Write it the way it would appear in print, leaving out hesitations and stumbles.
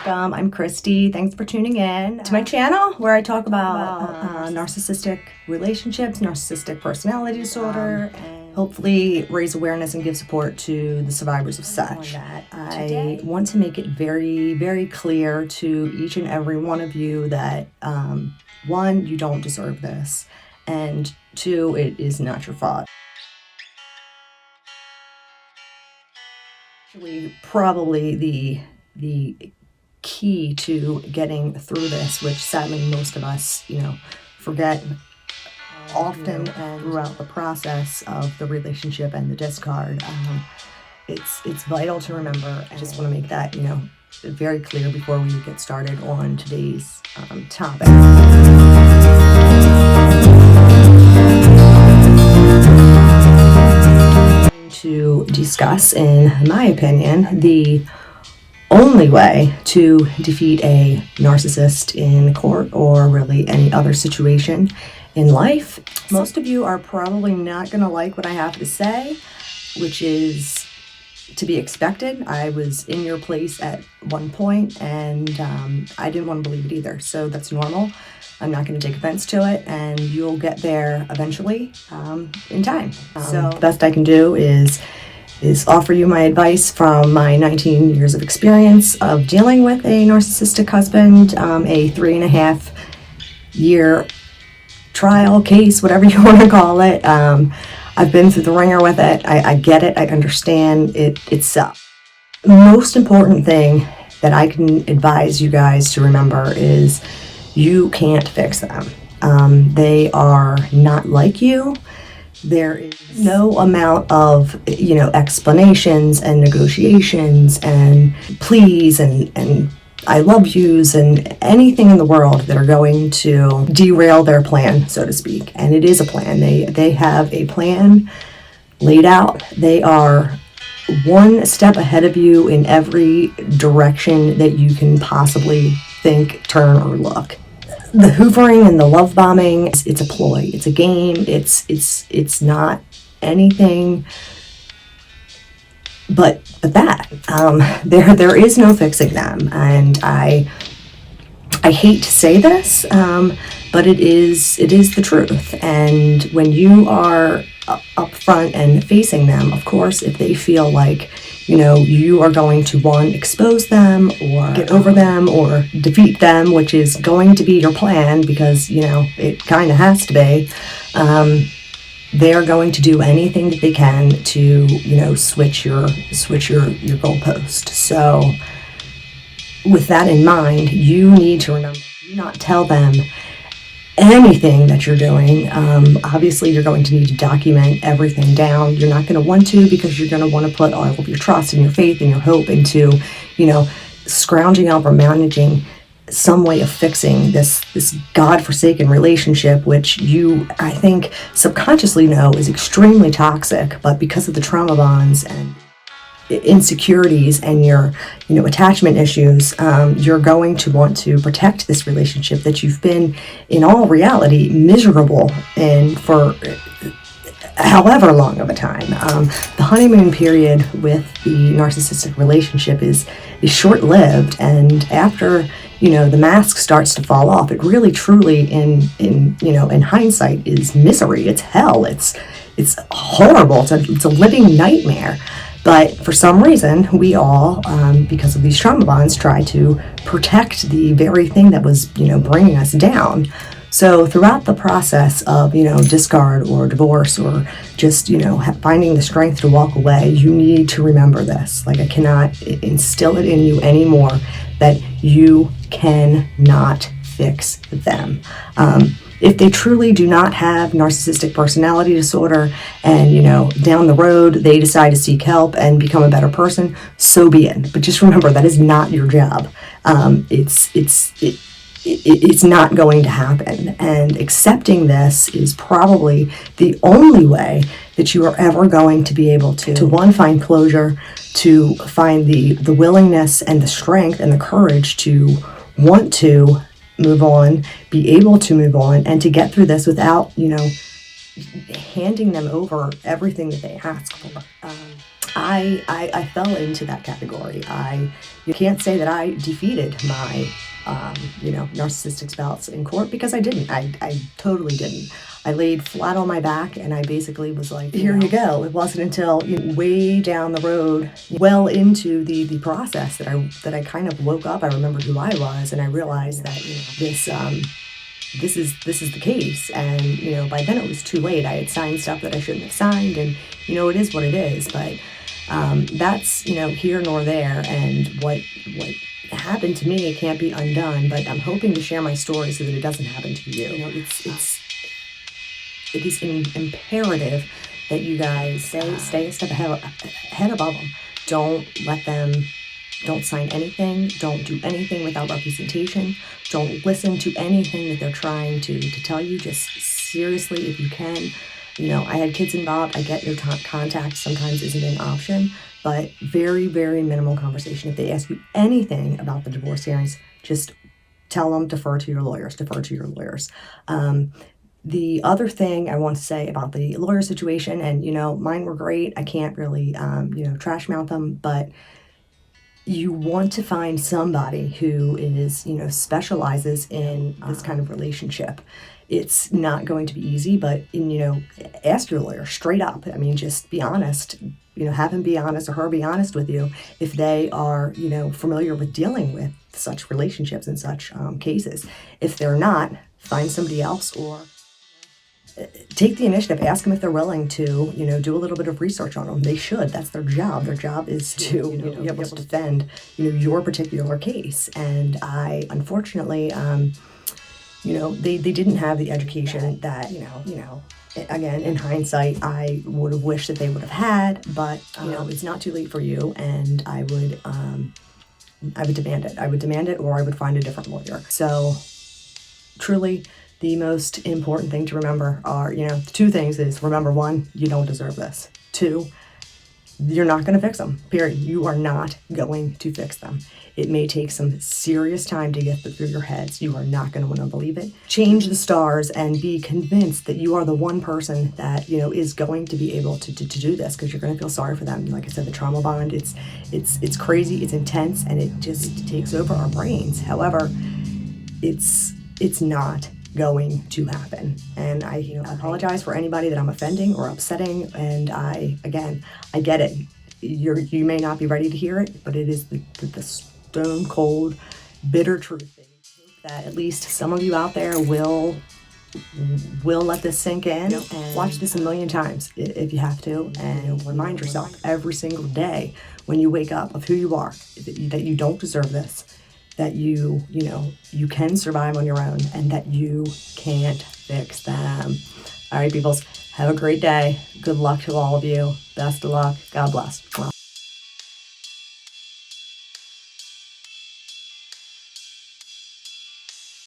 Welcome, I'm Christy. Thanks for tuning in to my channel where I talk about narcissistic relationships, narcissistic personality disorder, and hopefully raise awareness and give support to the survivors of such. I want to make it very, very clear to each and every one of you that one, you don't deserve this, and two, it is not your fault. Actually, probably the key to getting through this, which sadly most of us, forget often and throughout the process of the relationship and the discard. It's vital to remember. I just want to make that, very clear before we get started on today's topic. To discuss, in my opinion, the only way to defeat a narcissist in court or really any other situation in life. Most of you are probably not going to like what I have to say, which is to be expected. I was in your place at one point and I didn't want to believe it either, so that's normal. I'm not going to take offense to it, and you'll get there eventually in time. So the best I can do is offer you my advice from my 19 years of experience of dealing with a narcissistic husband, a 3.5 year trial case, whatever you want to call it. I've been through the ringer with it. I get it. I understand it. It's most important thing that I can advise you guys to remember is you can't fix them. They are not like you. There is no amount of, explanations and negotiations and pleas and I love yous and anything in the world that are going to derail their plan, so to speak. And it is a plan. They have a plan laid out. They are one step ahead of you in every direction that you can possibly think, turn, or look. The hoovering and the love bombing, it's a ploy. It's a game. It's not anything but that. There is no fixing them, and I hate to say this, but it is the truth. And when you are up front and facing them, of course, if they feel like you are going to, one, expose them or get over them or defeat them, which is going to be your plan because, it kind of has to be, they are going to do anything that they can to, switch your goalpost. So with that in mind, you need to remember, do not tell them anything that you're doing. Obviously, you're going to need to document everything down. You're not going to want to because you're going to want to put all of your trust and your faith and your hope into, scrounging up or managing some way of fixing this godforsaken relationship, which you, I think, subconsciously know is extremely toxic, but because of the trauma bonds and insecurities and your attachment issues, you're going to want to protect this relationship that you've been, in all reality, miserable in for however long of a time. The honeymoon period with the narcissistic relationship is short-lived, and after the mask starts to fall off, it really truly in hindsight is misery. It's hell. It's horrible. It's a living nightmare. But for some reason, we all, because of these trauma bonds, try to protect the very thing that was, bringing us down. So throughout the process of, discard or divorce or just, finding the strength to walk away, you need to remember this. Like, I cannot instill it in you anymore that you cannot fix them. If they truly do not have narcissistic personality disorder and, down the road they decide to seek help and become a better person, so be it. But just remember, that is not your job. It's not going to happen. And accepting this is probably the only way that you are ever going to be able to one, find closure, to find the willingness and the strength and the courage to want to move on, be able to move on, and to get through this without, handing them over everything that they ask for. I fell into that category. You can't say that I defeated my, narcissistic spouts in court, because I didn't. I totally didn't. I laid flat on my back and I basically was like, here you go. It wasn't until way down the road, well into the process, that I kind of woke up. I remembered who I was, and I realized that this is the case. And by then it was too late. I had signed stuff that I shouldn't have signed, and it is what it is. But that's here nor there. And what happened to me, it can't be undone. But I'm hoping to share my story so that it doesn't happen to you. It is imperative that you guys stay a step ahead above them. Don't sign anything. Don't do anything without representation. Don't listen to anything that they're trying to tell you. Just seriously, if you can. I had kids involved. I get your contact sometimes isn't an option, but very, very minimal conversation. If they ask you anything about the divorce hearings, just tell them, defer to your lawyers. The other thing I want to say about the lawyer situation, and mine were great. I can't really trash mouth them, but you want to find somebody who is specializes in this kind of relationship. It's not going to be easy, but ask your lawyer straight up. I mean, just be honest. Have him be honest, or her be honest with you, if they are familiar with dealing with such relationships and such cases. If they're not, find somebody else, or take the initiative. Ask them if they're willing to, do a little bit of research on them. They should. That's their job. Their job is to be able to defend, your particular case. And I, unfortunately, they didn't have the education that, again, in hindsight, I would have wished that they would have had. But it's not too late for you, and I would demand it. I would demand it, or I would find a different lawyer. So, truly, the most important thing to remember are, two things is, remember, one, you don't deserve this. Two, you're not going to fix them, period. You are not going to fix them. It may take some serious time to get through your heads. You are not going to want to believe it. Change the stars and be convinced that you are the one person that, is going to be able to do this, because you're going to feel sorry for them. Like I said, the trauma bond, it's crazy, it's intense, and it just takes over our brains. However, it's not going to happen. And I apologize for anybody that I'm offending or upsetting. And I get it. You may not be ready to hear it, but it is the stone cold, bitter truth that at least some of you out there will let this sink in, and watch this a million times if you have to, and remind yourself every single day when you wake up of who you are, that you don't deserve this, that you can survive on your own, and that you can't fix them. All right, peoples, have a great day. Good luck to all of you. Best of luck. God bless.